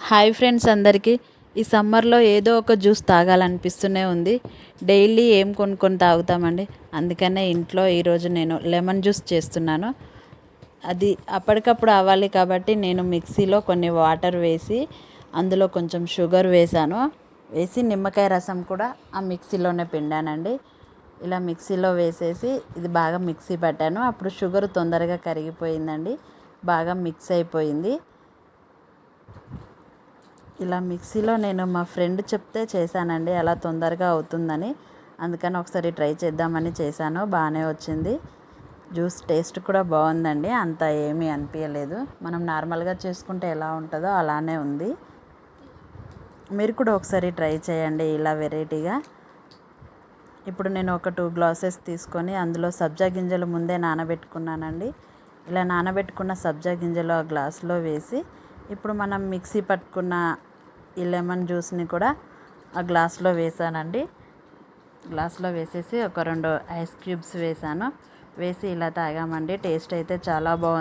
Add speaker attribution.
Speaker 1: Hi friends అందరికీ. ఈ సమ్మర్లో ఏదో ఒక జ్యూస్ తాగాలనిపిస్తూనే ఉంది. డైలీ ఏం కొనుక్కొని తాగుతామండి. అందుకనే ఇంట్లో ఈరోజు నేను లెమన్ జ్యూస్ చేస్తున్నాను. అది అప్పటికప్పుడు అవ్వాలి కాబట్టి నేను మిక్సీలో కొన్ని వాటర్ వేసి అందులో కొంచెం షుగర్ వేసి నిమ్మకాయ రసం కూడా ఆ మిక్సీలోనే పిండానండి. ఇలా మిక్సీలో వేసేసి ఇది బాగా మిక్సీ పట్టాను. అప్పుడు షుగర్ తొందరగా కరిగిపోయిందండి, బాగా మిక్స్ అయిపోయింది. ఇలా మిక్సీలో నేను మా ఫ్రెండ్ చెప్తే చేశానండి, అలా తొందరగా అవుతుందని. అందుకని ఒకసారి ట్రై చేద్దామని చేశాను, బాగానే వచ్చింది. జ్యూస్ టేస్ట్ కూడా బాగుందండి, అంత ఏమీ అనిపించలేదు. మనం నార్మల్గా చేసుకుంటే ఎలా ఉంటుందో అలానే ఉంది. మీరు కూడా ఒకసారి ట్రై చేయండి ఇలా వెరైటీగా. ఇప్పుడు నేను ఒక 2 గ్లాసెస్ తీసుకొని అందులో సబ్జా గింజలు ముందే నానబెట్టుకున్నానండి. ఇలా నానబెట్టుకున్న సబ్జా గింజలు ఆ గ్లాస్లో వేసి ఇప్పుడు మనం మిక్సీ పట్టుకున్న ఈ లెమన్ జ్యూస్ని కూడా ఆ గ్లాస్లో వేసానండి. గ్లాస్లో వేసేసి ఒక 2 ఐస్ క్యూబ్స్ వేసాను. వేసి ఇలా తాగామండి. టేస్ట్ అయితే చాలా బాగుంది.